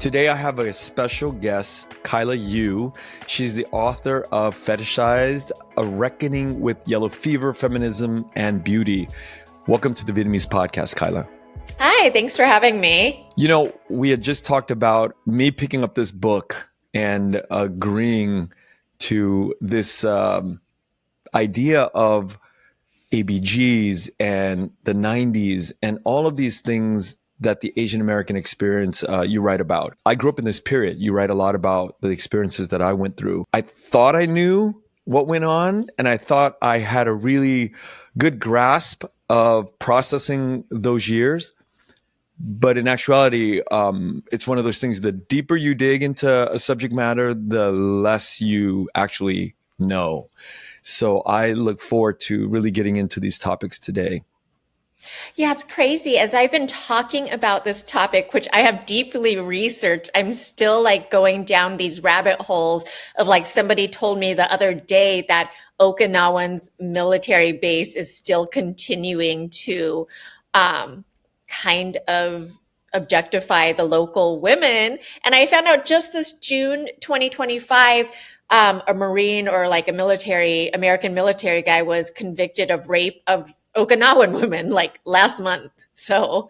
Today I have a special guest, Kaila Yu. She's the author of Fetishized, A Reckoning with Yellow Fever, Feminism, and Beauty. Welcome to the Vietnamese podcast, Kaila. Hi, thanks for having me. You know, we had just talked about me picking up this book and agreeing to this idea of ABGs and the 90s and all of these things that the Asian American experience you write about. I grew up in this period. You write a lot about the experiences that I went through. I thought I knew what went on, and I thought I had a really good grasp of processing those years. But in actuality, it's one of those things, the deeper you dig into a subject matter, the less you actually know. So I look forward to really getting into these topics today. Yeah, it's crazy. As I've been talking about this topic, which I have deeply researched, I'm still like going down these rabbit holes of like somebody told me the other day that Okinawan's military base is still continuing to kind of objectify the local women. And I found out just this June 2025, a Marine or like a American military guy was convicted of rape of Okinawan women like last month. So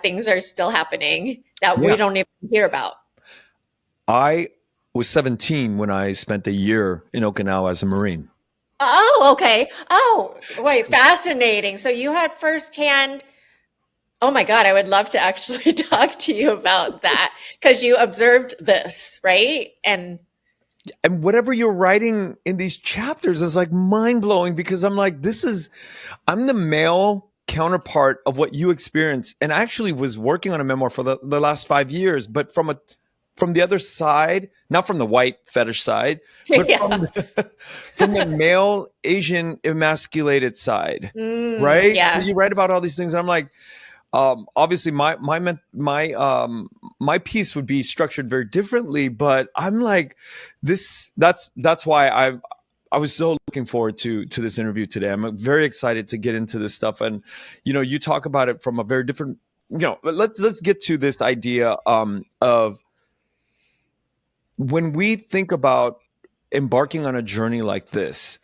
things are still happening that we don't even hear about. I was 17 when I spent a year in Okinawa as a Marine. Oh, okay. Oh, wait, fascinating. So you had firsthand. Oh my God, I would love to actually talk to you about that because you observed this, right? And whatever you're writing in these chapters is like mind blowing because I'm like, I'm the male counterpart of what you experienced. And I actually was working on a memoir for the last 5 years, but from the other side, not from the white fetish side, but from the male Asian emasculated side, right? Yeah. So you write about all these things. And I'm like, obviously my piece would be structured very differently, but I'm like that's why I was so looking forward to this interview today. I'm very excited to get into this stuff. And, you know, you talk about it from a very different, let's get to this idea, of when we think about embarking on a journey like this,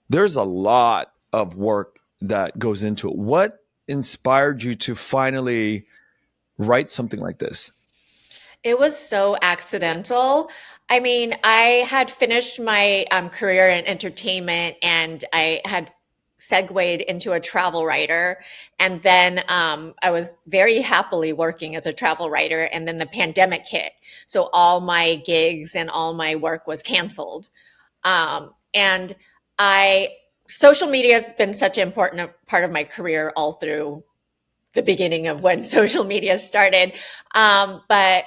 there's a lot of work that goes into it. What inspired you to finally write something like this? It was so accidental. I mean, I had finished my career in entertainment and I had segued into a travel writer. And then I was very happily working as a travel writer. And then the pandemic hit. So all my gigs and all my work was canceled. And social media has been such an important part of my career all through the beginning of when social media started. But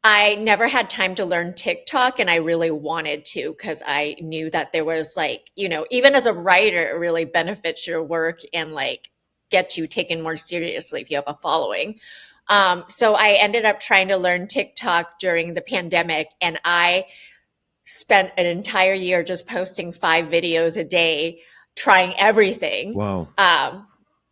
I never had time to learn TikTok, and I really wanted to because I knew that there was like, even as a writer, it really benefits your work and like gets you taken more seriously if you have a following. So I ended up trying to learn TikTok during the pandemic, and I spent an entire year just posting 5 videos a day, trying everything. Wow.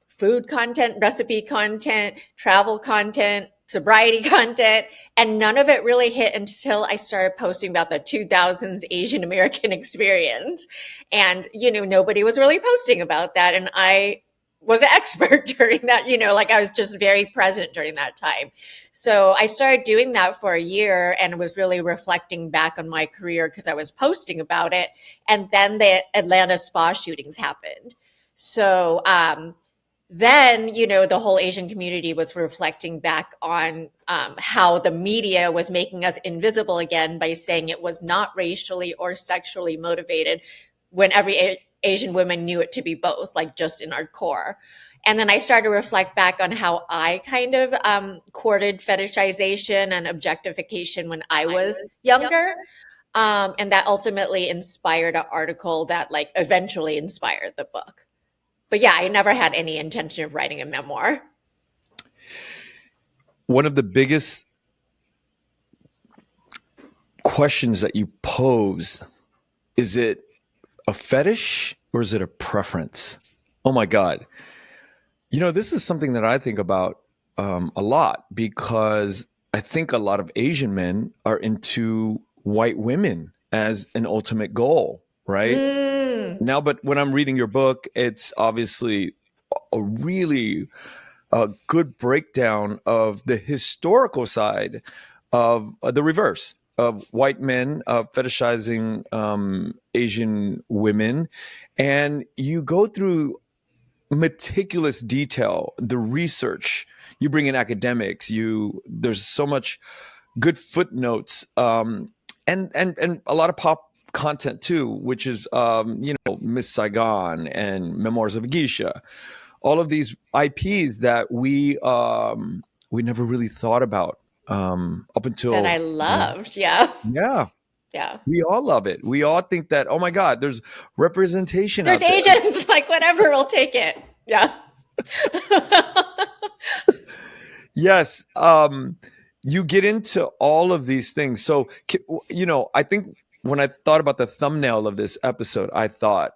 Food content, recipe content, travel content, sobriety content, and none of it really hit until I started posting about the 2000s Asian American experience. And, nobody was really posting about that. And I was an expert during that, like I was just very present during that time. So I started doing that for a year and was really reflecting back on my career because I was posting about it. And then the Atlanta spa shootings happened. So, then, the whole Asian community was reflecting back on how the media was making us invisible again by saying it was not racially or sexually motivated when every Asian woman knew it to be both, like just in our core. And then I started to reflect back on how I kind of courted fetishization and objectification when I was younger. And that ultimately inspired an article that like eventually inspired the book. But yeah, I never had any intention of writing a memoir. One of the biggest questions that you pose, is it a fetish or is it a preference? Oh my God. This is something that I think about a lot because I think a lot of Asian men are into white women as an ultimate goal, right? Now, but when I'm reading your book, it's obviously a really good breakdown of the historical side of the reverse of white men fetishizing Asian women. And you go through meticulous detail, the research, you bring in academics, there's so much good footnotes, and a lot of pop content too, which is Miss Saigon and Memoirs of a Geisha, all of these IPs that we never really thought about up until that I loved. Yeah. yeah, Yeah. we all love it. We all think that, oh my God, there's representation There's out there. Asians, like whatever, we'll take it. Yeah. Yes. You get into all of these things. So, I think when I thought about the thumbnail of this episode, I thought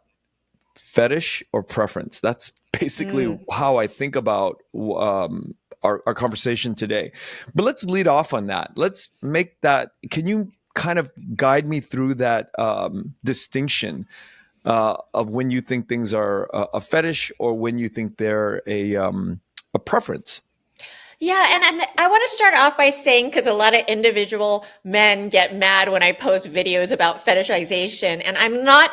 fetish or preference. That's basically how I think about our conversation today. But let's lead off on that. Let's make that. Can you kind of guide me through that distinction of when you think things are a fetish or when you think they're a preference? Yeah, and I want to start off by saying, because a lot of individual men get mad when I post videos about fetishization, and I'm not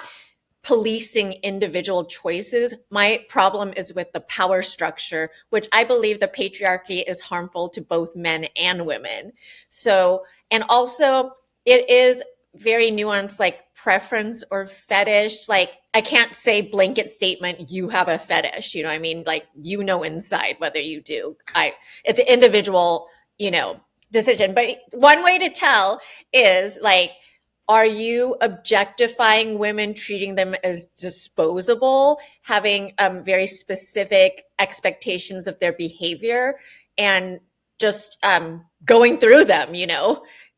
policing individual choices. My problem is with the power structure, which I believe the patriarchy is harmful to both men and women. So, and also it is very nuanced, like preference or fetish. Like I can't say blanket statement, you have a fetish, you know what I mean? Like, inside whether you do. It's an individual, decision. But one way to tell is like, are you objectifying women, treating them as disposable, having very specific expectations of their behavior, and just going through them,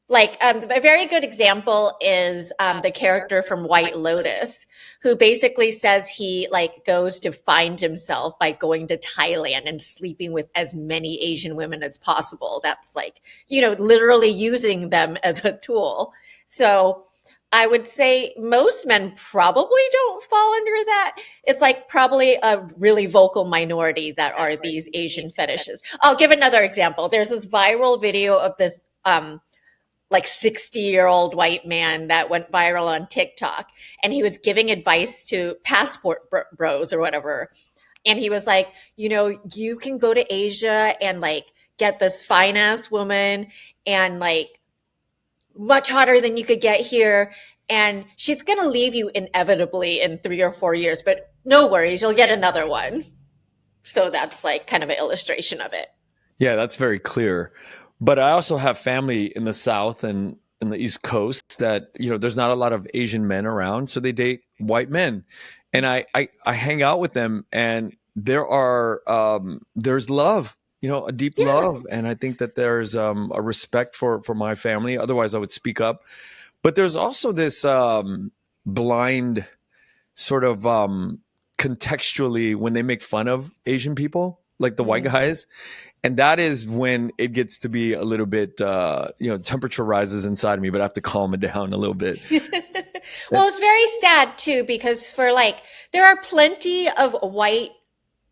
Like a very good example is the character from White Lotus, who basically says he like goes to find himself by going to Thailand and sleeping with as many Asian women as possible. That's like, literally using them as a tool. So I would say most men probably don't fall under that. It's like probably a really vocal minority that are these Asian fetishes. I'll give another example. There's this viral video of this like 60-year-old white man that went viral on TikTok, and he was giving advice to passport bros or whatever. And he was like, you can go to Asia and like get this fine ass woman and like much hotter than you could get here. And she's going to leave you inevitably in 3 or 4 years, but no worries, you'll get another one. So that's like kind of an illustration of it. Yeah, that's very clear. But I also have family in the South and in the East Coast that, there's not a lot of Asian men around, so they date white men. And I hang out with them, and there's love, a deep love. And I think that there's a respect for my family. Otherwise, I would speak up. But there's also this blind sort of contextually when they make fun of Asian people, like the white guys. And that is when it gets to be a little bit, temperature rises inside of me, but I have to calm it down a little bit. Well, it's very sad too, because there are plenty of white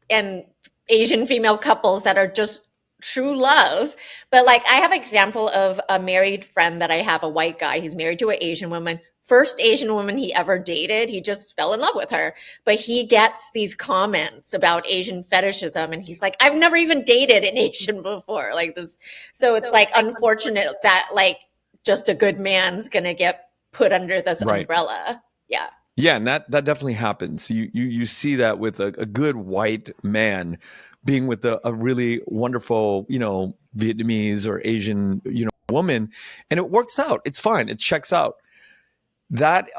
and Asian female couples that are just true love. But like, I have an example of a married friend that I have, a white guy. He's married to an Asian woman. First Asian woman he ever dated, he just fell in love with her. But he gets these comments about Asian fetishism, and he's like, I've never even dated an Asian before, like this. So it's like unfortunate that like just a good man's gonna get put under this umbrella. Yeah. Yeah, and that definitely happens. You see that with a good white man being with a really wonderful, Vietnamese or Asian, woman, and it works out. It's fine. It checks out. That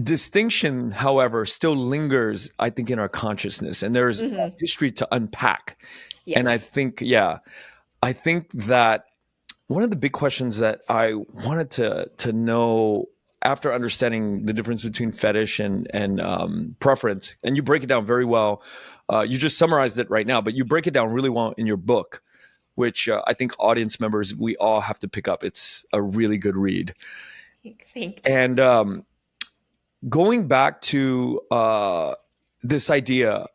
distinction, however, still lingers, I think, in our consciousness, and there's history to unpack. Yes. And I think that one of the big questions that I wanted to know after understanding the difference between fetish and preference, and you break it down very well. You just summarized it right now, but you break it down really well in your book, which I think audience members, we all have to pick up. It's a really good read. Thanks. And going back to this idea,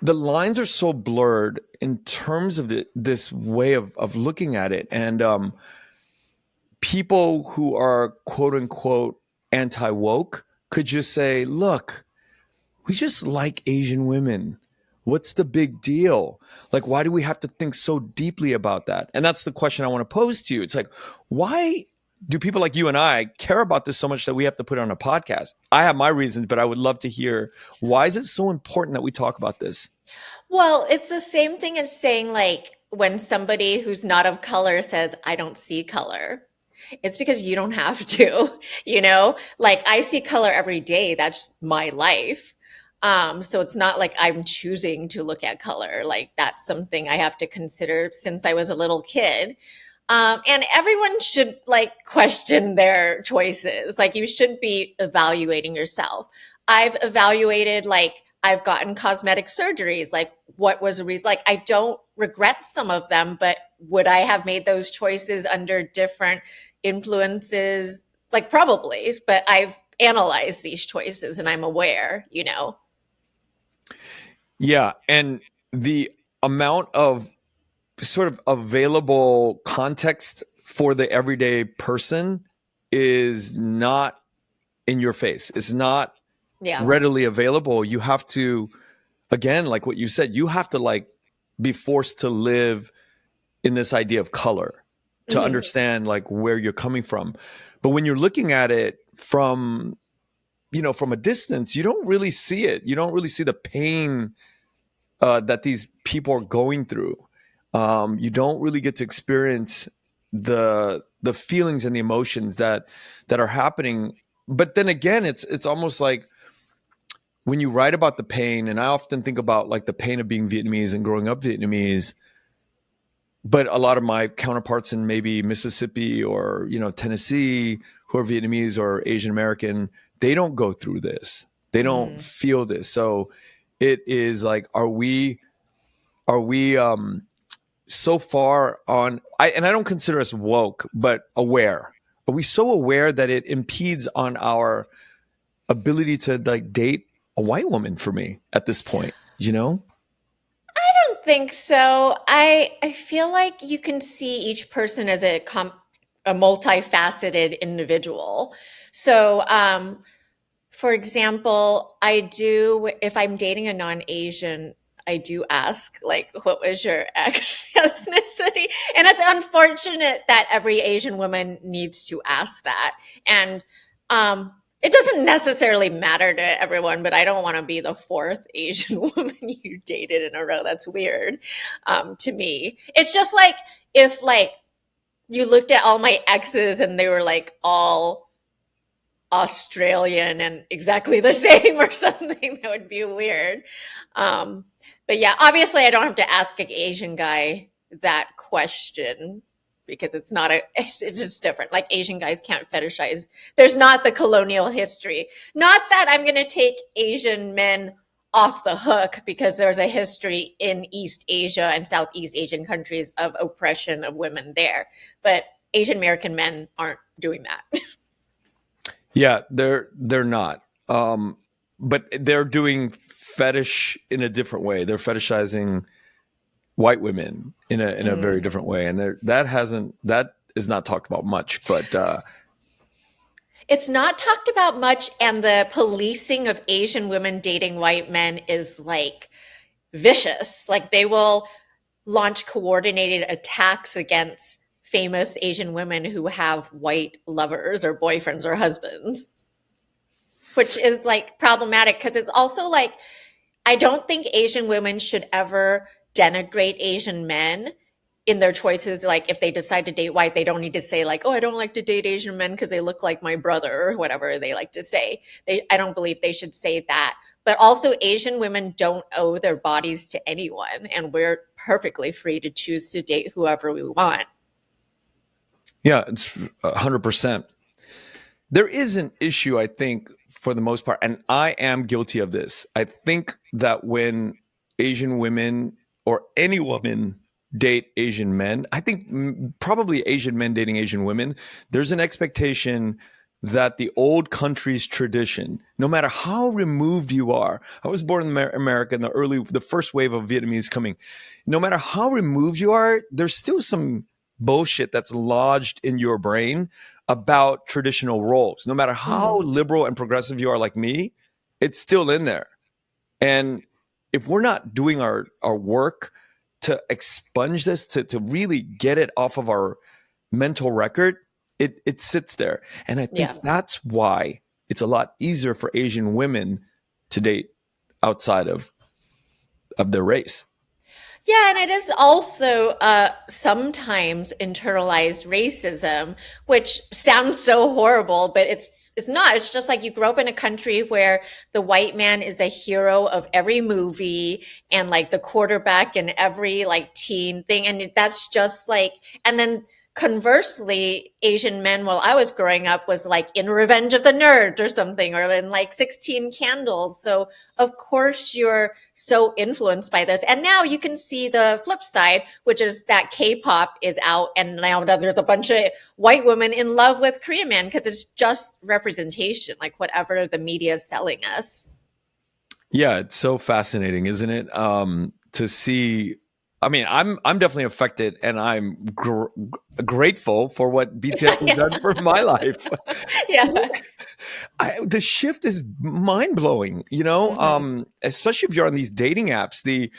the lines are so blurred in terms of this way of looking at it. And people who are quote unquote anti-woke could just say, look, we just like Asian women. What's the big deal? Like, why do we have to think so deeply about that? And that's the question I want to pose to you. It's like, why do people like you and I care about this so much that we have to put it on a podcast? I have my reasons, but I would love to hear, why is it so important that we talk about this? Well, it's the same thing as saying, like, when somebody who's not of color says, I don't see color. It's because you don't have to, you know? Like, I see color every day. That's my life. So it's not like I'm choosing to look at color. Like, that's something I have to consider since I was a little kid. And everyone should like question their choices. Like, you should be evaluating yourself. I've evaluated, like, I've gotten cosmetic surgeries. Like, what was the reason? Like, I don't regret some of them, but would I have made those choices under different influences? Like, probably, but I've analyzed these choices and I'm aware, you know? Yeah. And the amount of sort of available context for the everyday person is not in your face. It's not readily available. You have to, again, like what you said, you have to like be forced to live in this idea of color to understand like where you're coming from. But when you're looking at it from, you know, from a distance, you don't really see it. You don't really see the pain that these people are going through. You don't really get to experience the feelings and the emotions that are happening. But then again, it's almost like when you write about the pain, and I often think about like the pain of being Vietnamese and growing up Vietnamese, but a lot of my counterparts in maybe Mississippi or, you know, Tennessee who are Vietnamese or Asian American, they don't go through this. They don't feel this. So it is like, are we so far on, and I don't consider us woke, but aware. Are we so aware that it impedes on our ability to like date a white woman for me at this point, you know? I don't think so. I feel like you can see each person as a multifaceted individual. So, for example, I do, if I'm dating a non-Asian, I do ask, like, what was your ex ethnicity? And it's unfortunate that every Asian woman needs to ask that. And it doesn't necessarily matter to everyone, but I don't want to be the fourth Asian woman you dated in a row. That's weird to me. It's just like if, like, you looked at all my exes and they were like all Australian and exactly the same or something, that would be weird. But yeah, obviously I don't have to ask an Asian guy that question because it's just different. Like, Asian guys can't fetishize. There's not the colonial history. Not that I'm going to take Asian men off the hook, because there's a history in East Asia and Southeast Asian countries of oppression of women there. But Asian American men aren't doing that. Yeah, they're not. But they're doing fetish in a different way. They're fetishizing white women in a very different way, and that is not talked about much. But it's not talked about much, and the policing of Asian women dating white men is like vicious. Like, they will launch coordinated attacks against famous Asian women who have white lovers or boyfriends or husbands, which is like problematic because it's also like, I don't think Asian women should ever denigrate Asian men in their choices. Like, if they decide to date white, they don't need to say like, oh, I don't like to date Asian men because they look like my brother, or whatever they like to say. I don't believe they should say that. But also, Asian women don't owe their bodies to anyone, and we're perfectly free to choose to date whoever we want. yeah, it's 100%. There is an issue, I think, for the most part, and I am guilty of this. I think that when Asian women or any woman date Asian men, I think probably Asian men dating Asian women, there's an expectation that the old country's tradition, no matter how removed you are, I was born in America in the first wave of Vietnamese coming. No matter how removed you are, there's still some bullshit that's lodged in your brain about traditional roles. No matter how liberal and progressive you are, like me, it's still in there. And if we're not doing our work to expunge this, to really get it off of our mental record, it sits there. And I think that's why it's a lot easier for Asian women to date outside of their race. Yeah, and it is also sometimes internalized racism, which sounds so horrible, but it's not. It's just like you grow up in a country where the white man is the hero of every movie and like the quarterback in every like teen thing, and that's just like, and then conversely, Asian men while I was growing up was like in Revenge of the Nerds or something, or in like 16 Candles. So of course you're so influenced by this. And now you can see the flip side, which is that K-pop is out, and now there's a bunch of white women in love with Korean men because it's just representation, like whatever the media is selling us. Yeah, it's so fascinating, isn't it? To see. I mean, I'm definitely affected, and I'm grateful for what BTS has done for my life. Yeah. The shift is mind blowing, especially if you're on these dating apps.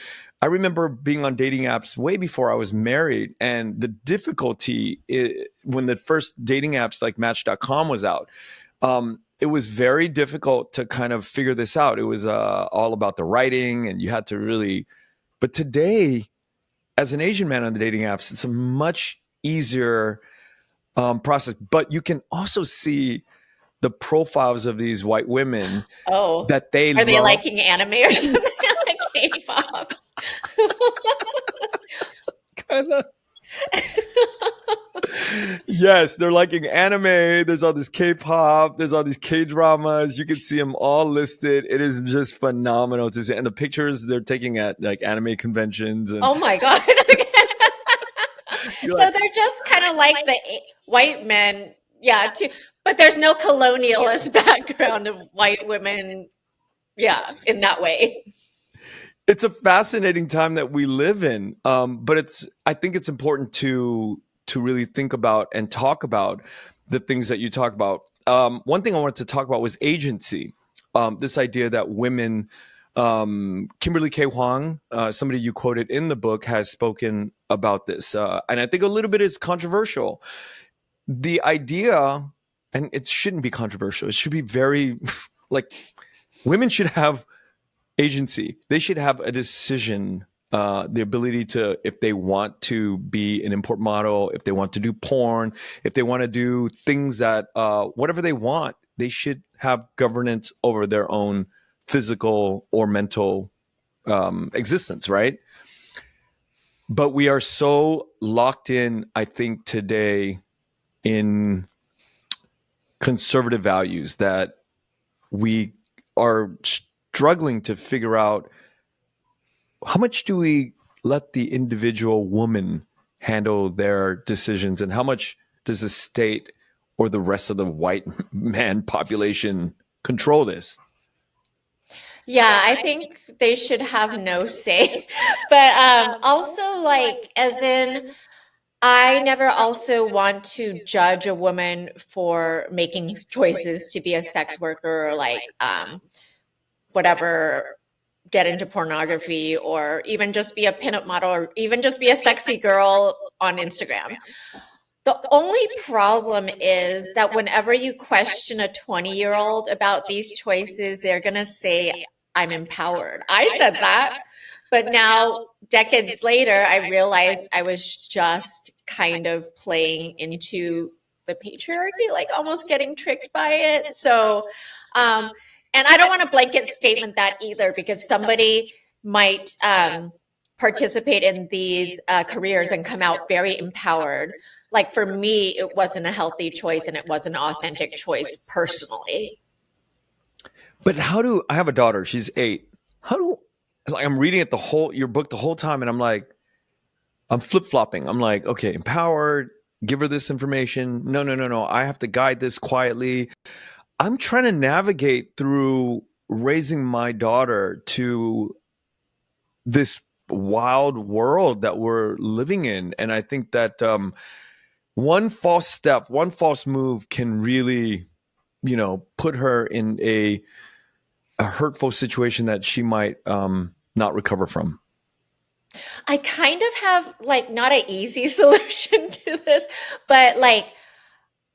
I remember being on dating apps way before I was married, and the difficulty when the first dating apps like Match.com was out. It was very difficult to kind of figure this out. It was all about the writing, and you had to really. But today, as an Asian man on the dating apps, it's a much easier process. But you can also see the profiles of these white women that they are they love. liking anime or something like K-pop? Yes, they're liking anime. There's all this K-pop. There's all these K-dramas. You can see them all listed. It is just phenomenal to see. And the pictures they're taking at like anime conventions. And oh my God. So they're just kind of like the white men. Yeah, too. But there's no colonialist background of white women. Yeah, in that way. It's a fascinating time that we live in. But I think it's important to really think about and talk about the things that you talk about. One thing I wanted to talk about was agency. This idea that women, Kimberly K. Huang, somebody you quoted in the book, has spoken about this. And I think a little bit is controversial. The idea, and it shouldn't be controversial. It should be very like women should have agency. They should have a decision, the ability to, if they want to be an import model, if they want to do porn, if they want to do things that, whatever they want, they should have governance over their own physical or mental existence, right? But we are so locked in, I think, today in conservative values that we are struggling to figure out how much do we let the individual woman handle their decisions, and how much does the state or the rest of the white man population control this? Yeah, I think they should have no say. But also, like, as in, I never also want to judge a woman for making choices to be a sex worker or like whatever, get into pornography, or even just be a pinup model, or even just be a sexy girl on Instagram. The only problem is that whenever you question a 20-year-old about these choices, they're going to say, I'm empowered. I said that. But now, decades later, I realized I was just kind of playing into the patriarchy, like almost getting tricked by it. So, and I don't want to blanket statement that either, because somebody might participate in these careers and come out very empowered. Like for me, it wasn't a healthy choice, and it was an authentic choice personally. But I have a daughter, she's 8. like I'm reading it your book the whole time, and I'm like, I'm flip flopping. I'm like, okay, empowered, give her this information. No, no, no, no. I have to guide this quietly. I'm trying to navigate through raising my daughter to this wild world that we're living in. And I think that one false step, one false move can really, put her in a hurtful situation that she might not recover from. I kind of have like not an easy solution to this, but like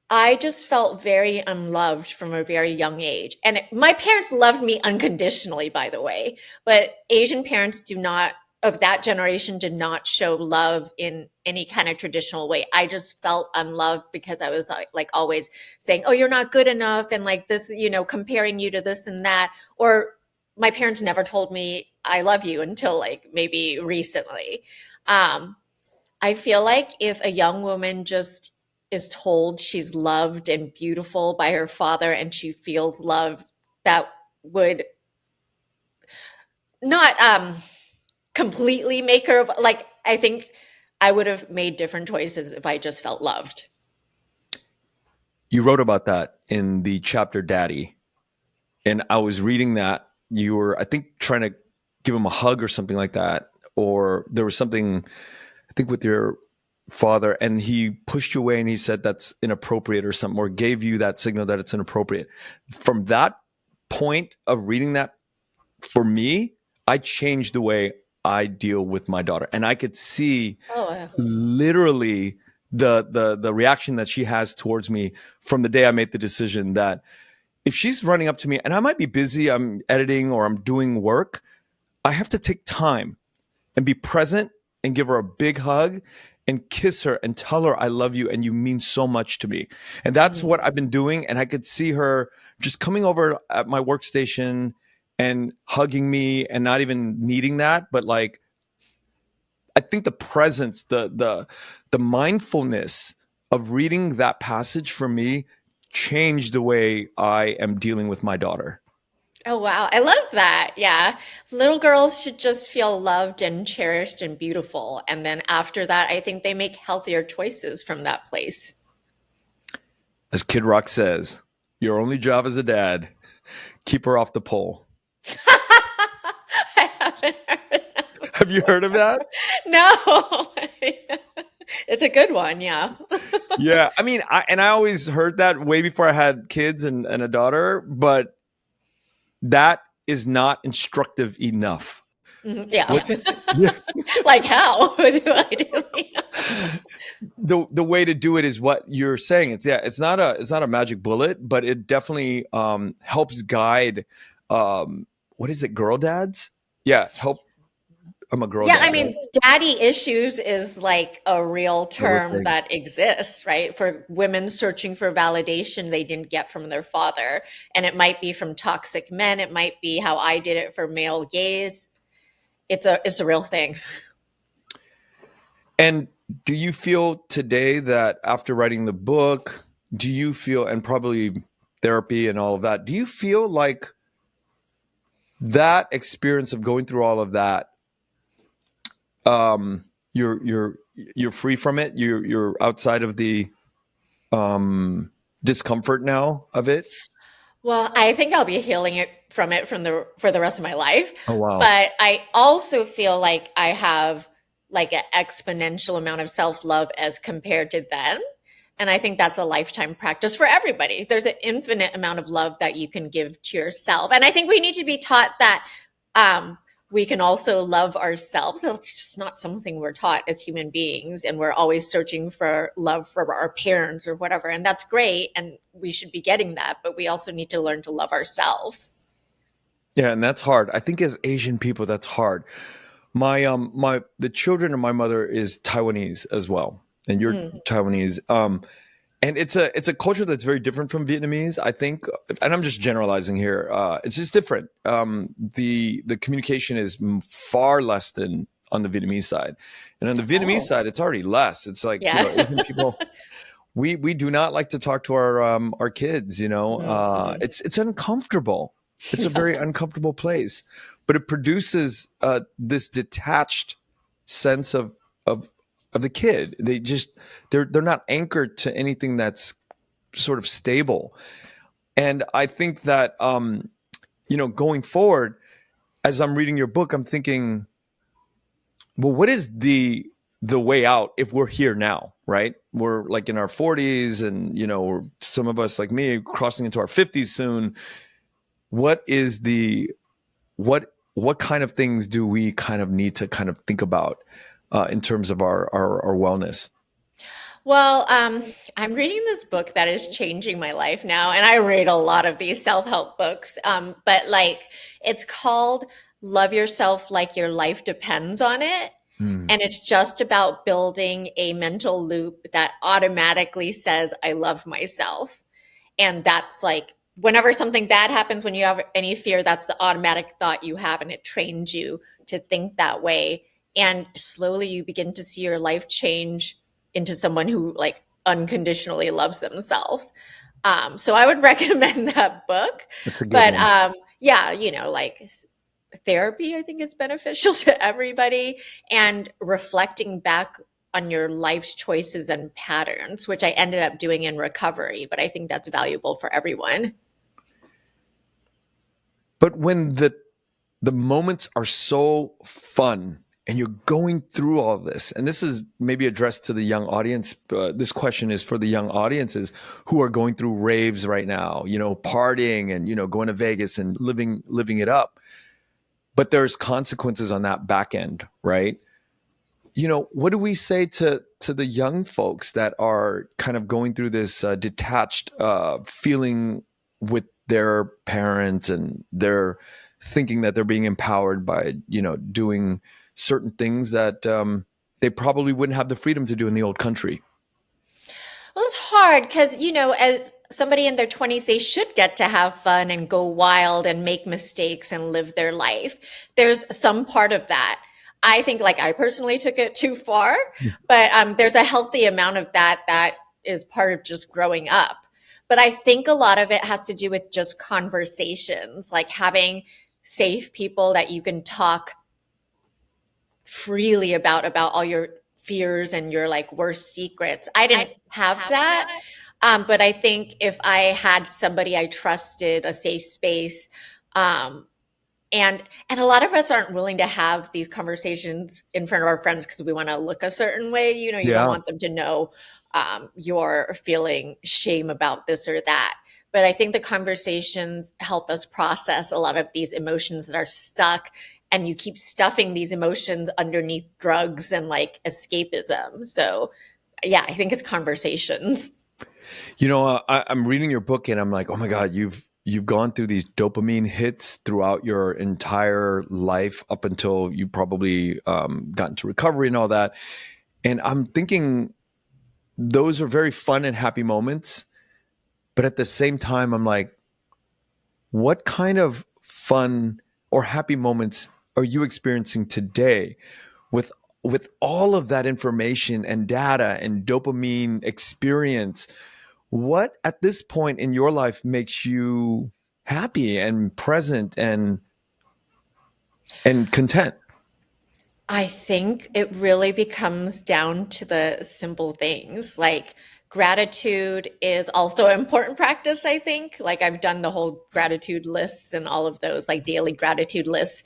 I just felt very unloved from a very young age. And my parents loved me unconditionally, by the way, but Asian parents of that generation did not show love in any kind of traditional way. I just felt unloved because I was like always saying, oh, you're not good enough. And like this, comparing you to this and that. Or my parents never told me I love you until like maybe recently. I feel like if a young woman just is told she's loved and beautiful by her father and she feels loved, that would not completely make her like, I think I would have made different choices if I just felt loved. You wrote about that in the chapter Daddy. And I was reading that you were, I think, trying to give him a hug or something like that. Or there was something, I think, with your father, and he pushed you away and he said that's inappropriate or something, or gave you that signal that it's inappropriate. From that point of reading that, for me, I changed the way I deal with my daughter. And I could see literally the reaction that she has towards me from the day I made the decision that if she's running up to me and I might be busy, I'm editing or I'm doing work, I have to take time and be present and give her a big hug and kiss her and tell her I love you and you mean so much to me. And that's what I've been doing. And I could see her just coming over at my workstation and hugging me and not even needing that. But like, I think the presence, the mindfulness of reading that passage for me changed the way I am dealing with my daughter. Oh, wow. I love that. Yeah. Little girls should just feel loved and cherished and beautiful. And then after that, I think they make healthier choices from that place. As Kid Rock says, your only job as a dad, keep her off the pole. I haven't heard that. Have you heard of that? No. It's a good one. Yeah. Yeah. I mean, I always heard that way before I had kids and a daughter, but that is not instructive enough. Yeah. Like how do I do it? The way to do it is what you're saying. It's not a magic bullet, but it definitely helps guide what is it, girl dads? Yeah, help. I'm a girl dad. I mean, daddy issues is like a real term that exists, right? For women searching for validation they didn't get from their father. And it might be from toxic men. It might be how I did it for male gaze. It's a real thing. And do you feel today that after writing the book, do you feel, and probably therapy and all of that, do you feel like that experience of going through all of that, you're free from it? You're outside of the discomfort now of it? Well, I think I'll be healing it for the rest of my life. Oh, wow. But I also feel like I have like an exponential amount of self-love as compared to then. And I think that's a lifetime practice for everybody. There's an infinite amount of love that you can give to yourself. And I think we need to be taught that we can also love ourselves. It's just not something we're taught as human beings. And we're always searching for love from our parents or whatever. And that's great. And we should be getting that. But we also need to learn to love ourselves. Yeah, and that's hard. I think as Asian people, that's hard. The children of my mother is Taiwanese as well. And you're Taiwanese. And it's a culture that's very different from Vietnamese, I think. And I'm just generalizing here. It's just different. The communication is far less than on the Vietnamese side. And on the Vietnamese side, it's already less. It's like, Asian people, we do not like to talk to our kids, It's uncomfortable. It's a very uncomfortable place. but it produces this detached sense of the kid. They're not anchored to anything that's sort of stable. And I think that going forward, as I'm reading your book, I'm thinking, well, what is the way out if we're here now, right? We're like in our 40s, and some of us like me crossing into our 50s soon. What is what kind of things do we kind of need to kind of think about in terms of our wellness? Well, I'm reading this book that is changing my life now, and I read a lot of these self-help books. But like, it's called Love Yourself Like Your Life Depends on It. Hmm. And it's just about building a mental loop that automatically says, I love myself. And that's like, whenever something bad happens, when you have any fear, that's the automatic thought you have, and it trains you to think that way. And slowly you begin to see your life change into someone who like unconditionally loves themselves. So I would recommend that book. That's a good But one. yeah, like therapy, I think is beneficial to everybody, and reflecting back on your life's choices and patterns, which I ended up doing in recovery, but I think that's valuable for everyone. But when the moments are so fun and you're going through all this, and this is maybe addressed to the young audience. This question is for the young audiences who are going through raves right now, partying and, going to Vegas and living it up. But there's consequences on that back end, right? What do we say to the young folks that are kind of going through this detached feeling with their parents, and they're thinking that they're being empowered by, doing certain things that they probably wouldn't have the freedom to do in the old country? Well, it's hard because, as somebody in their 20s, they should get to have fun and go wild and make mistakes and live their life. There's some part of that. I think, like, I personally took it too far, but there's a healthy amount of that is part of just growing up. But I think a lot of it has to do with just conversations, like having safe people that you can talk freely about all your fears and your like worst secrets. I didn't have that. But I think if I had somebody I trusted, a safe space, um, and a lot of us aren't willing to have these conversations in front of our friends because we want to look a certain way. You don't Yeah. want them to know you're feeling shame about this or that. But I think the conversations help us process a lot of these emotions that are stuck, and you keep stuffing these emotions underneath drugs and like escapism. So yeah, I think it's conversations. I'm reading your book and I'm like, oh my God, you've gone through these dopamine hits throughout your entire life up until you probably got into recovery and all that. And I'm thinking those are very fun and happy moments. But at the same time, I'm like, what kind of fun or happy moments are you experiencing today with all of that information and data and dopamine experience? What at this point in your life makes you happy and present and content? I think it really becomes down to the simple things. Like gratitude is also an important practice, I think. Like I've done the whole gratitude lists and all of those, like daily gratitude lists,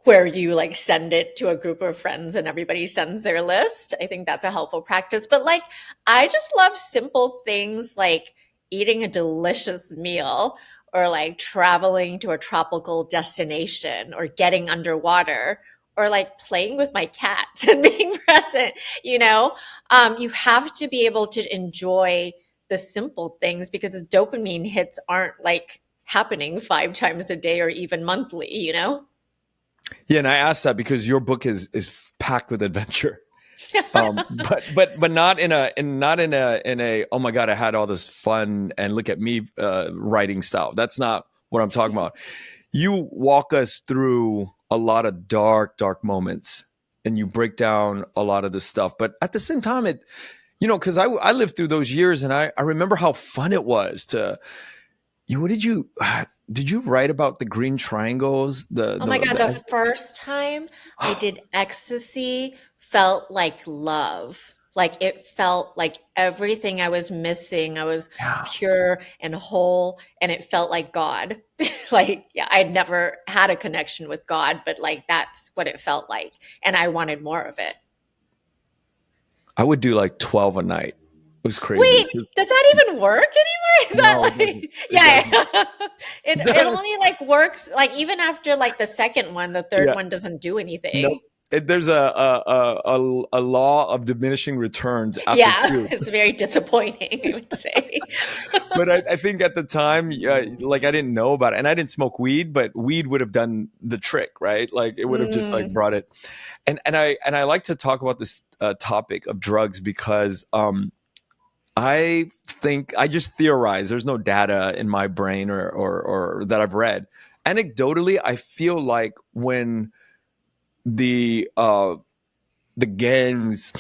where you like send it to a group of friends and everybody sends their list. I think that's a helpful practice. But like, I just love simple things like eating a delicious meal, or like traveling to a tropical destination, or getting underwater, or like playing with my cats and being present. You have to be able to enjoy the simple things because the dopamine hits aren't like happening 5 times a day or even monthly. Yeah, and I asked that because your book is packed with adventure. But not in a oh my God, I had all this fun and look at me writing style. That's not what I'm talking about. You walk us through a lot of dark moments, and you break down a lot of this stuff. But at the same time, because I lived through those years, and I remember how fun it was to What did you write about the green triangles? Oh my God, the first time I did ecstasy felt like love. Like it felt like everything I was missing, I was yeah. pure and whole, and it felt like God. Like, yeah, I'd never had a connection with God, but like that's what it felt like. And I wanted more of it. I would do like 12 a night. It was crazy. Wait, does that even work anymore? I No, it thought doesn't. like, It yeah, doesn't. it only like works like even after like the second one, the third Yeah. one doesn't do anything. Nope. There's a law of diminishing returns after Yeah, two. it's very disappointing, I would say. But I think at the time, like I didn't know about it, and I didn't smoke weed, but weed would have done the trick, right? Like it would have just like Mm, brought it. And I like to talk about this topic of drugs because I think I just theorize. There's no data in my brain or that I've read. Anecdotally, I feel like when the uh, the gangs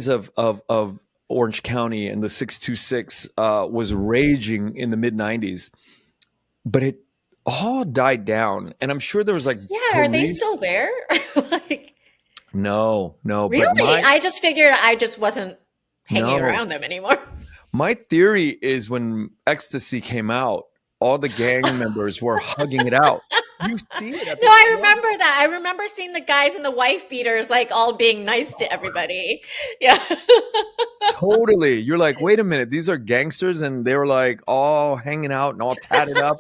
of Orange County and the 626 was raging in the mid 90s, but it all died down. And I'm sure there was like yeah, are they police. still there? Like, No, but really? I just figured I just wasn't hanging no, around them anymore. my theory is when ecstasy came out, all the gang members were hugging it out. You see it at No, the I club. remember that. I remember seeing the guys in the wife beaters like all being nice to everybody. Yeah. Totally. You're like, wait a minute, these are gangsters, and they were like all hanging out and all tatted up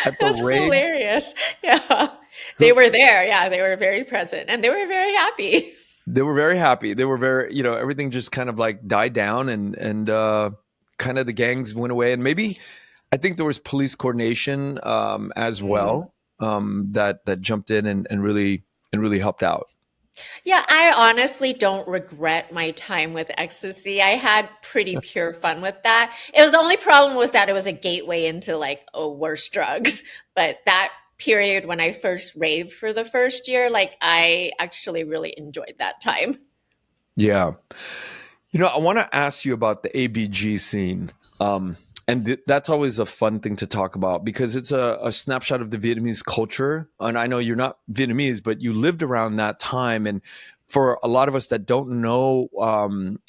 at the That's raves. hilarious. Yeah. They So were there. Yeah, they were very present and they were very happy. they were very happy. They were very, everything just kind of like died down, and kind of the gangs went away. And maybe I think there was police coordination as Mm. well, that jumped in and really helped out. Yeah, I honestly don't regret my time with ecstasy. I had pretty pure fun with that. It was the only problem was that it was a gateway into like worse drugs. But that period when I first raved for the first year, like I actually really enjoyed that time. Yeah. I want to ask you about the ABG scene. And that's always a fun thing to talk about because it's a snapshot of the Vietnamese culture. And I know you're not Vietnamese, but you lived around that time. And for a lot of us that don't know,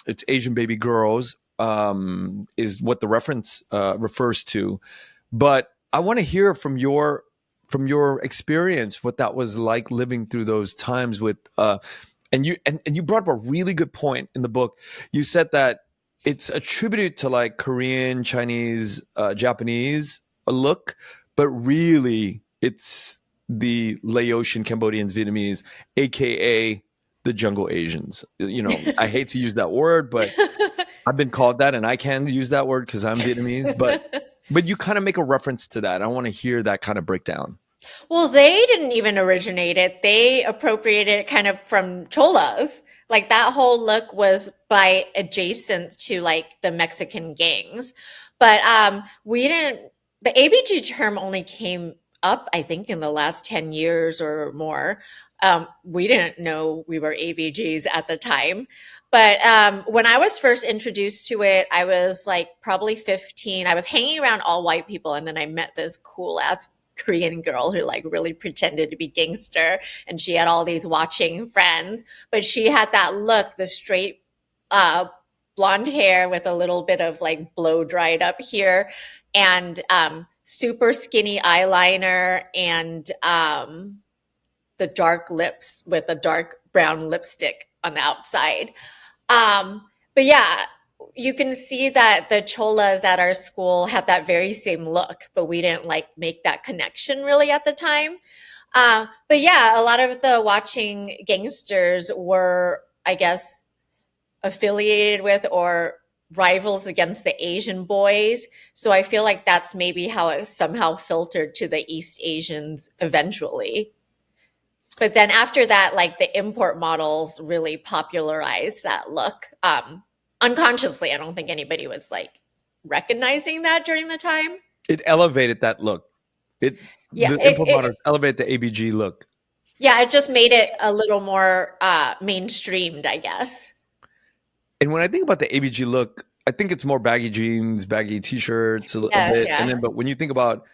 it's Asian baby girls, is what the reference refers to. But I want to hear from your experience what that was like living through those times with and you brought up a really good point in the book. You said that it's attributed to like Korean, Chinese, Japanese look, but really it's the Laotian, Cambodians, Vietnamese, aka the jungle Asians. I hate to use that word, but I've been called that, and I can use that word because I'm Vietnamese. But you kind of make a reference to that. I want to hear that kind of breakdown. Well, they didn't even originate it. They appropriated it kind of from cholas. Like that whole look was by adjacent to like the Mexican gangs. But we didn't the ABG term only came up, I think, in the last 10 years or more. We didn't know we were ABGs at the time. But when I was first introduced to it, I was like probably 15. I was hanging around all white people, and then I met this cool ass Korean girl who like really pretended to be gangster, and she had all these watching friends, but she had that look, the straight uh blonde hair with a little bit of like blow dried up here, and super skinny eyeliner, and the dark lips with a dark brown lipstick on the outside. But yeah, you can see that the cholas at our school had that very same look, but we didn't like make that connection really at the time. But yeah, a lot of the watching gangsters were, I guess, affiliated with or rivals against the Asian boys. So I feel like that's maybe how it somehow filtered to the East Asians eventually. But then after that, like the import models really popularized that look. Unconsciously, I don't think anybody was like recognizing that during the time. It elevated that look. Yeah, The imprimaturs elevate the ABG look. yeah, it just made it a little more mainstreamed, I guess. And when I think about the ABG look, I think it's more baggy jeans, baggy t-shirts a Yes, bit. yeah. And then, but when you think about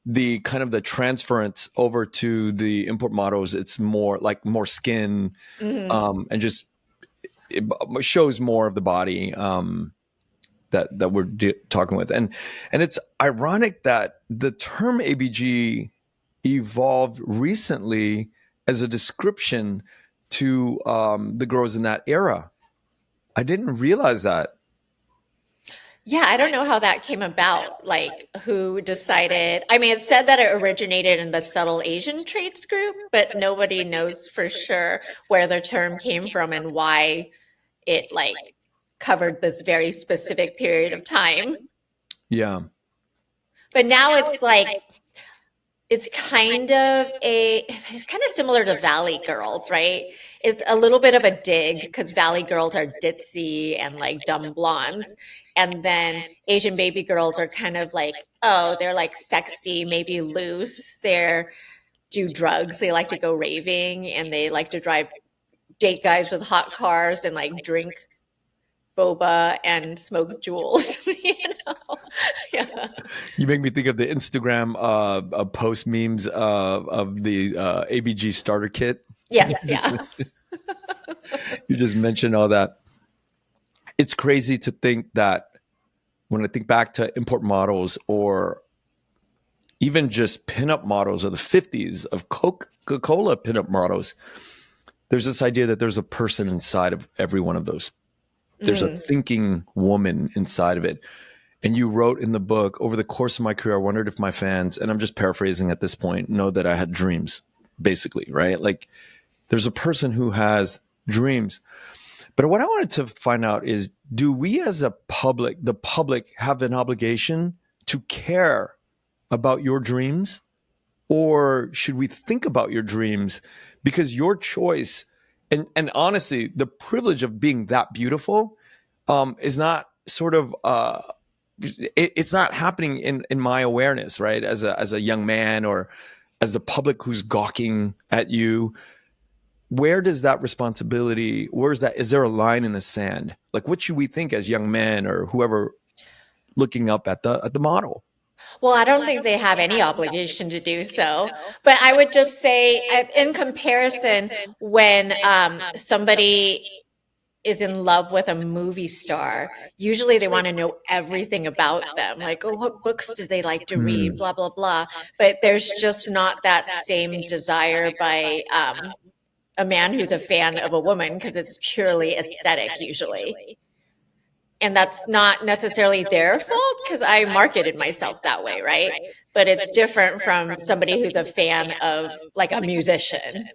the kind of the transference over to the import models, it's more like more skin, and just it shows more of the body, that we're talking with. And it's ironic that the term ABG evolved recently as a description to the girls in that era. I didn't realize that. Yeah, I don't know how that came about. Like, who decided? I mean, it said that it originated in the subtle Asian traits group, but nobody knows for sure where the term came from and why it like covered this very specific period of time. Yeah. But now it's like it's kind of it's kind of similar to Valley Girls, right? It's a little bit of a dig because Valley Girls are ditzy and like dumb blondes. And then Asian baby girls are kind of like, oh, they're like sexy, maybe loose. They're do drugs. They like to go raving and they like to date guys with hot cars and like drink boba and smoke jewels, Yeah. You make me think of the Instagram post memes of the ABG starter kit. Yes, yeah. You just mentioned all that. It's crazy to think that when I think back to import models or even just pinup models of the 50s of Coca-Cola pinup models, there's this idea that there's a person inside of every one of those. There's a thinking woman inside of it. And you wrote in the book, over the course of my career, I wondered if my fans, and I'm just paraphrasing at this point, know that I had dreams, basically, right? Like there's a person who has dreams. But what I wanted to find out is, do we as the public have an obligation to care about your dreams? Or should we think about your dreams? Because your choice, and honestly, the privilege of being that beautiful is not sort of it's not happening in my awareness, right? As a young man or as the public who's gawking at you. Where does that responsibility, where's that, is there a line in the sand? Like what should we think as young men or whoever looking up at the model? Well, I don't think they have any obligation to do so. But I would just say, in comparison, when somebody is in love with a movie star, usually they want to know everything about them. Like, oh, what books do they like to read? Blah, blah, blah. But there's just not that same desire by a man who's a fan of a woman because it's purely aesthetic usually. And that's not necessarily their fault because I marketed myself that way, right? But it's different from somebody who's a fan of like a musician.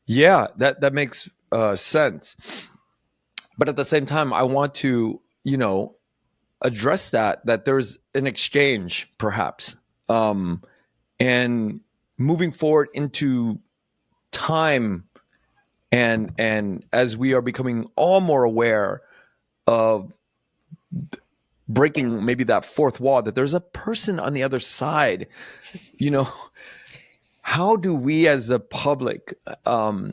Yeah, that makes sense. But at the same time, I want to, address that there's an exchange, perhaps, and moving forward into time, and as we are becoming all more aware of breaking maybe that fourth wall, that there's a person on the other side, how do we as the public, am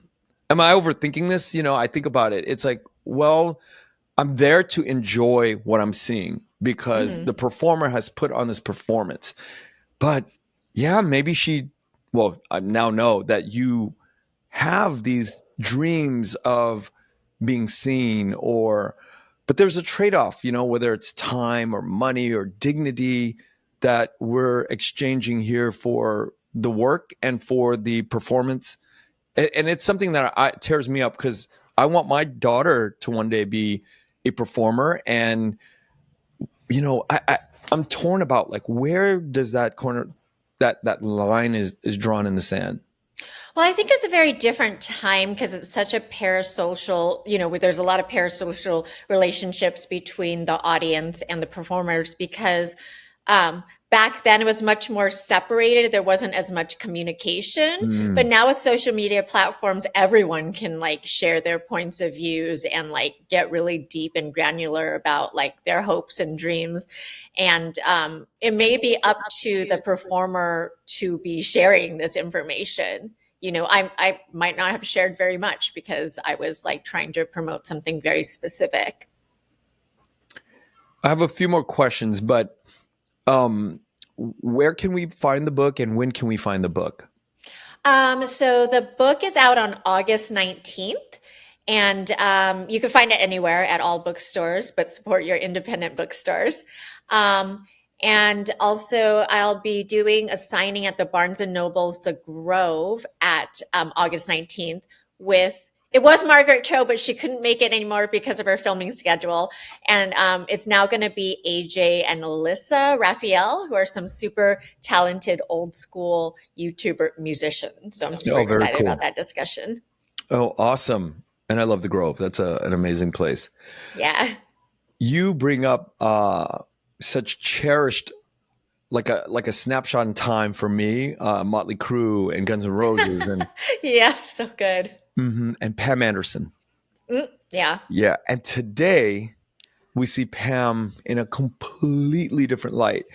I overthinking this? I think about it. It's like, well, I'm there to enjoy what I'm seeing because the performer has put on this performance. But yeah, maybe I now know that you have these dreams of being seen, but there's a trade-off, whether it's time or money or dignity that we're exchanging here for the work and for the performance. And it's something that tears me up because I want my daughter to one day be a performer. And, I'm torn about like, where does that corner, that line is drawn in the sand? Well, I think it's a very different time because it's such a parasocial, where there's a lot of parasocial relationships between the audience and the performers because back then it was much more separated. There wasn't as much communication. But now with social media platforms, everyone can like share their points of views and like get really deep and granular about like their hopes and dreams. And it may be up to the performer to be sharing this information. I might not have shared very much because I was like trying to promote something very specific. I have a few more questions, but um, where can we find the book and when can we find the book? So the book is out on August 19th, and you can find it anywhere at all bookstores, but support your independent bookstores. Um, and also, I'll be doing a signing at the Barnes and Noble's The Grove at August 19th with it was Margaret Cho, but she couldn't make it anymore because of her filming schedule. And it's now going to be AJ and Alyssa Raphael, who are some super talented old school YouTuber musicians. So I'm super Oh, very excited cool. about that discussion. Oh, awesome. And I love the Grove. That's an amazing place. Yeah. You bring up such cherished, like a snapshot in time for me, Motley Crue and Guns N' Roses Yeah. So good. and Pam Anderson. Yeah. Yeah. And today we see Pam in a completely different light.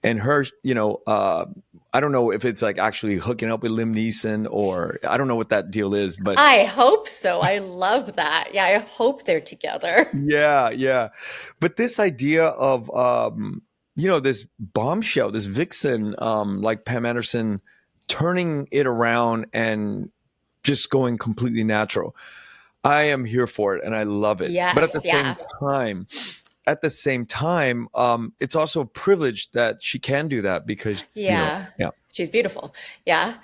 And her, I don't know if it's like actually hooking up with Liam Neeson or I don't know what that deal is, but I hope so. I love that. Yeah. I hope they're together. yeah, yeah. But this idea of this bombshell, this vixen, like Pam Anderson, turning it around and just going completely natural. I am here for it and I love it. But Yes. Yeah. at the same time, it's also a privilege that she can do that because, Yeah. yeah. She's beautiful. Yeah.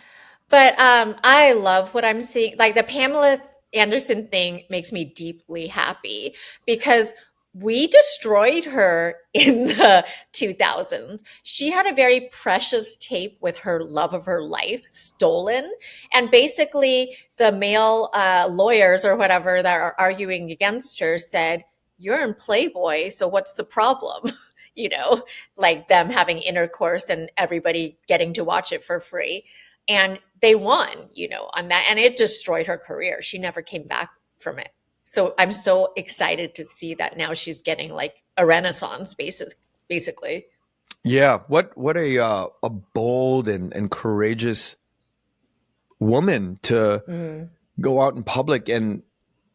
But I love what I'm seeing. Like the Pamela Anderson thing makes me deeply happy because we destroyed her in the 2000s. She had a very precious tape with her love of her life stolen. And basically, the male lawyers or whatever that are arguing against her said, "You're in Playboy, so what's the problem?" you know, like them having intercourse and everybody getting to watch it for free. And they won, on that. And it destroyed her career. She never came back from it. So I'm so excited to see that now she's getting like a renaissance basis, basically. Yeah. What a bold and courageous woman to Mm, go out in public. And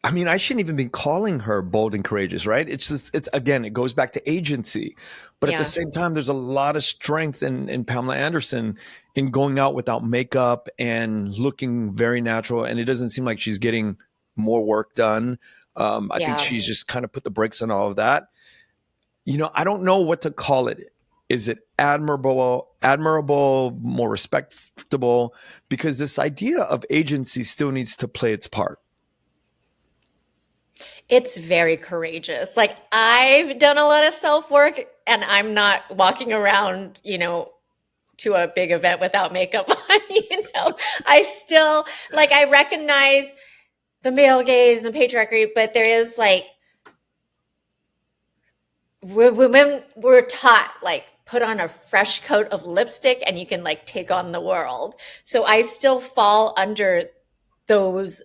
I mean, I shouldn't even be calling her bold and courageous, right? It's just, it's again, it goes back to agency. But at the yeah. same time, there's a lot of strength in Pamela Anderson in going out without makeup and looking very natural. And it doesn't seem like she's getting more work done. I think Yeah. she's just kind of put the brakes on all of that. I don't know what to call it. Is it admirable, more respectable? Because this idea of agency still needs to play its part. It's very courageous. Like I've done a lot of self work and I'm not walking around, to a big event without makeup on, I still like I recognize the male gaze and the patriarchy, but there is like women were taught like put on a fresh coat of lipstick and you can like take on the world. So I still fall under those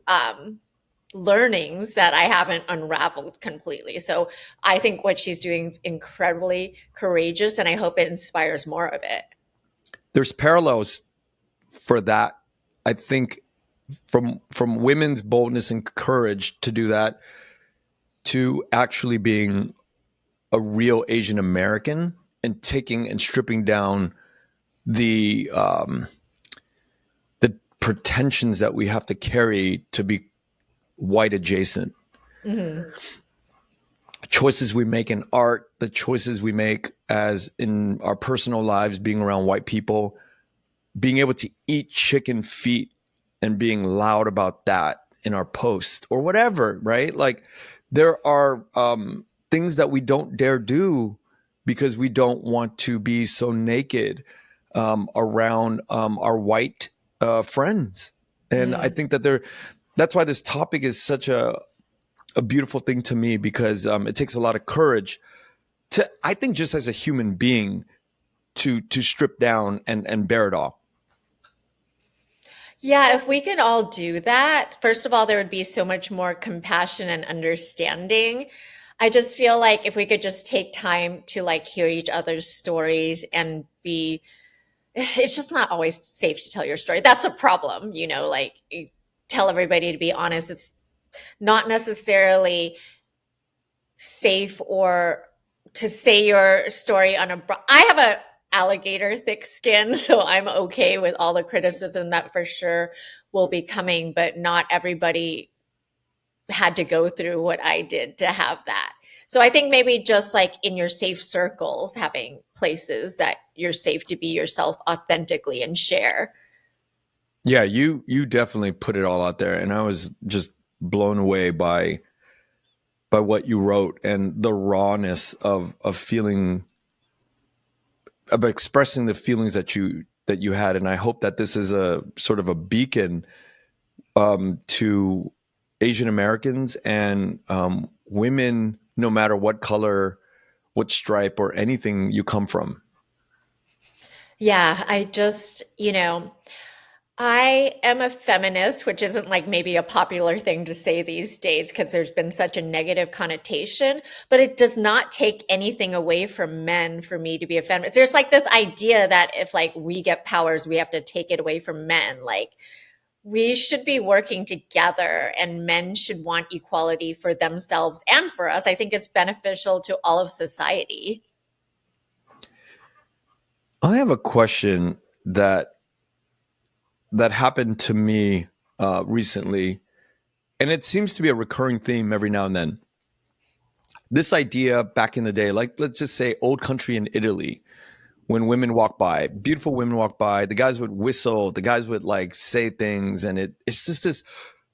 learnings that I haven't unraveled completely. So I think what she's doing is incredibly courageous and I hope it inspires more of it. There's parallels for that. I think from women's boldness and courage to do that to actually being a real Asian American and taking and stripping down the pretensions that we have to carry to be white adjacent. Mm-hmm. Choices we make in art, the choices we make as in our personal lives, being around white people, being able to eat chicken feet and being loud about that in our post or whatever, right? Like there are things that we don't dare do because we don't want to be so naked around our white friends. And I Mm. think that's why this topic is such a beautiful thing to me because it takes a lot of courage to, I think, just as a human being to strip down and bear it all. Yeah, if we could all do that, first of all, there would be so much more compassion and understanding. I just feel like if we could just take time to like hear each other's stories and be, it's just not always safe to tell your story. That's a problem, like you tell everybody to be honest. It's not necessarily safe or to say your story on I have a alligator thick skin, so I'm okay with all the criticism that for sure will be coming, but not everybody had to go through what I did to have that. So I think maybe just like in your safe circles, having places that you're safe to be yourself authentically and share. Yeah, you definitely put it all out there, and I was just blown away by what you wrote and the rawness of feeling, of expressing the feelings that you had. And I hope that this is a sort of a beacon to Asian Americans and women, no matter what color, what stripe, or anything you come from. Yeah, I just, I am a feminist, which isn't like maybe a popular thing to say these days because there's been such a negative connotation, but it does not take anything away from men for me to be a feminist. There's like this idea that if like we get powers, we have to take it away from men. Like we should be working together and men should want equality for themselves and for us. I think it's beneficial to all of society. I have a question that happened to me recently, and it seems to be a recurring theme every now and then. This idea back in the day, like let's just say old country in Italy, when women walk by, beautiful women walk by, the guys would whistle, the guys would like say things, and it's just this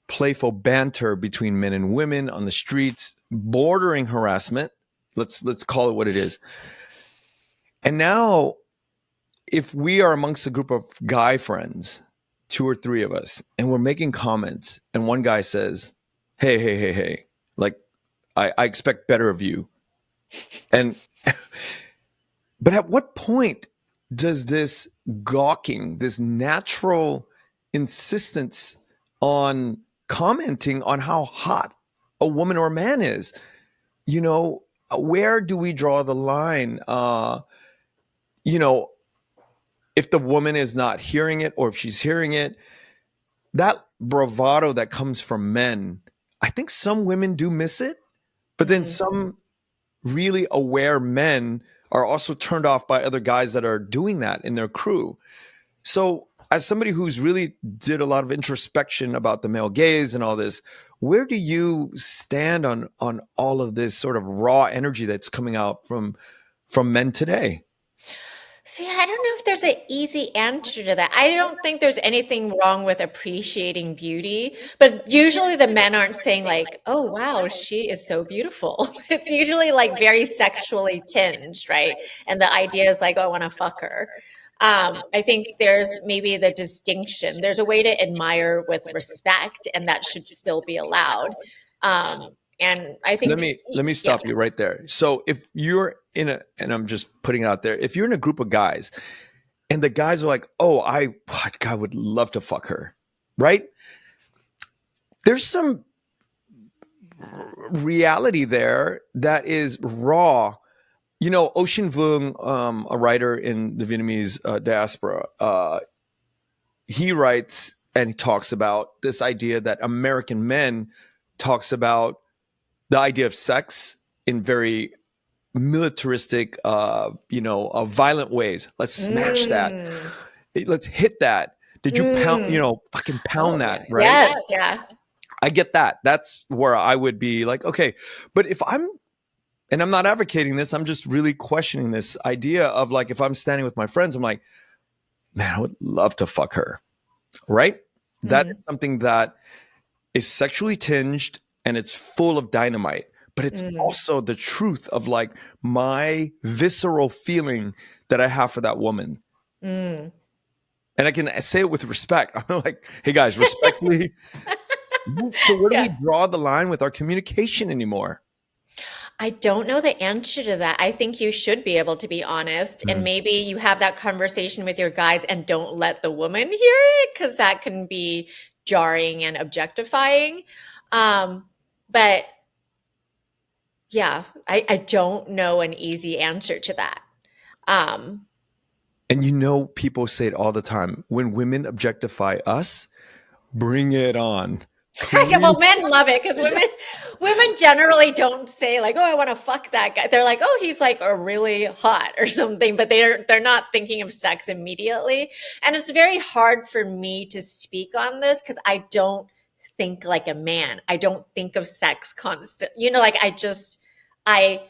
playful banter between men and women on the streets, bordering harassment. Let's call it what it is. And now, if we are amongst a group of guy friends, two or three of us, and we're making comments, and one guy says, hey, like I expect better of you. And but at what point does this gawking, this natural insistence on commenting on how hot a woman or a man is, where do we draw the line? You know, if the woman is not hearing it, or if she's hearing it, that bravado that comes from men, I think some women do miss it, but then some really aware men are also turned off by other guys that are doing that in their crew. So as somebody who's really did a lot of introspection about the male gaze and all this, where do you stand on all of this sort of raw energy that's coming out from men today? See, I don't know if there's an easy answer to that. I don't think there's anything wrong with appreciating beauty, but usually the men aren't saying like, "Oh, wow, she is so beautiful." It's usually like very sexually tinged, right? And the idea is like, "Oh, I want to fuck her." I think there's maybe the distinction. There's a way to admire with respect, and that should still be allowed. And I think, Let me yeah. stop you right there. So if you're and I'm just putting it out there, if you're in a group of guys and the guys are like, "Oh, God would love to fuck her," right? There's some reality there that is raw. Ocean Vuong, a writer in the Vietnamese diaspora, he writes and he talks about this idea that American men talks about the idea of sex in very militaristic, violent ways. Let's smash that. Mm, Let's hit that. Did you pound, mm. fucking Oh, pound yeah. that, right? Yes, yeah. I get that. That's where I would be like, okay, but and I'm not advocating this, I'm just really questioning this idea of like, if I'm standing with my friends, I'm like, man, I would love to fuck her, right? That Mm, is something that is sexually tinged and it's full of dynamite, but it's mm, also the truth of like my visceral feeling that I have for that woman. mm. And I can say it with respect. I'm like, hey guys, respectfully. So where do we Yeah. draw the line with our communication anymore? I don't know the answer to that. I think you should be able to be honest, and Mm. maybe you have that conversation with your guys and don't let the woman hear it because that can be jarring and objectifying. But yeah, I don't know an easy answer to that. Um, And people say it all the time. When women objectify us, bring it on. Yeah, well, men love it because women generally don't say like, "Oh, I want to fuck that guy." They're like, "Oh, he's like a really hot or something," but they're not thinking of sex immediately. And it's very hard for me to speak on this because I don't think like a man. I don't think of sex constant. Like I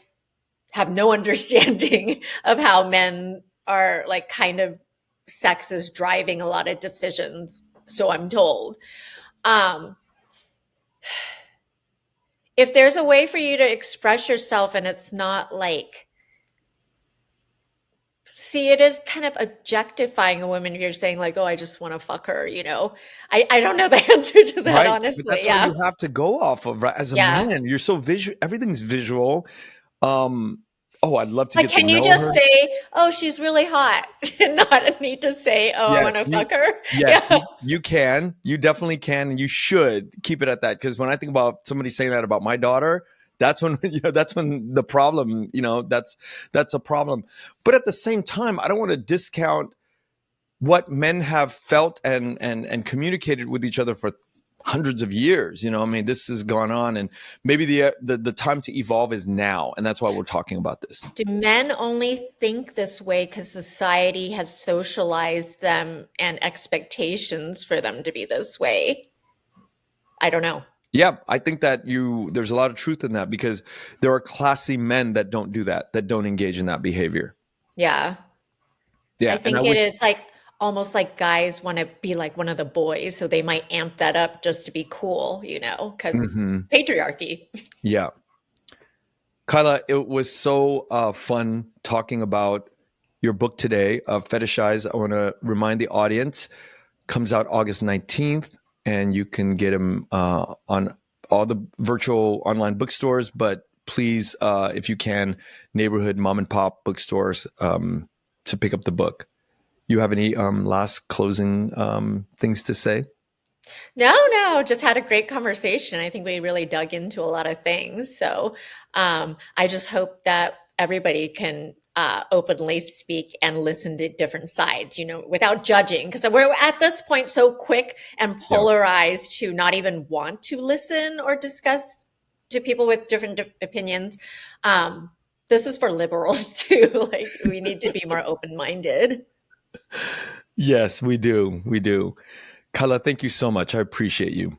have no understanding of how men are like kind of sex is driving a lot of decisions. So I'm told. If there's a way for you to express yourself and it's not like, see, it is kind of objectifying a woman if you're saying like, oh, I just want to fuck her, I don't know the answer to that, Right. honestly. But that's Yeah. what you have to go off of, right? As a Yeah. man, you're so visual. Everything's visual. I'd love to Like, get to can you know just her. say, oh, she's really hot, and not need to say, oh, I Yes, want to fuck her? yes, Yeah. you can. You definitely can. And you should keep it at that. Because when I think about somebody saying that about my daughter, that's when that's when the problem. That's a problem. But at the same time, I don't want to discount what men have felt and communicated with each other for hundreds of years. I mean, this has gone on, and maybe the time to evolve is now, and that's why we're talking about this. Do men only think this way because society has socialized them and expectations for them to be this way? I don't know. Yeah, I think that there's a lot of truth in that, because there are classy men that don't do that don't engage in that behavior. Yeah. Yeah, I think it's like almost like guys want to be like one of the boys, so they might amp that up just to be cool, because patriarchy. Yeah. Kaila, it was so fun talking about your book today, Fetishized. I want to remind the audience, comes out August 19th, and you can get them on all the virtual online bookstores, but please, if you can, neighborhood mom and pop bookstores to pick up the book. You have any last closing things to say? No, just had a great conversation. I think we really dug into a lot of things. So I just hope that everybody can openly speak and listen to different sides, without judging, because we're at this point so quick and polarized to not even want to listen or discuss to people with different opinions. This is for liberals too. Like, we need to be more open-minded. Yes, we do. We do. Kaila, thank you so much. I appreciate you.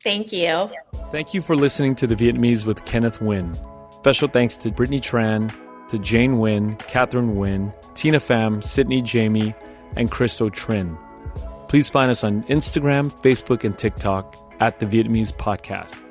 Thank you. Thank you for listening to The Vietnamese with Kenneth Nguyen. Special thanks to Brittany Tran, to Jane Nguyen, Catherine Nguyen, Tina Pham, Sydney Jamie, and Christo Trin. Please find us on Instagram, Facebook, and TikTok at The Vietnamese Podcast.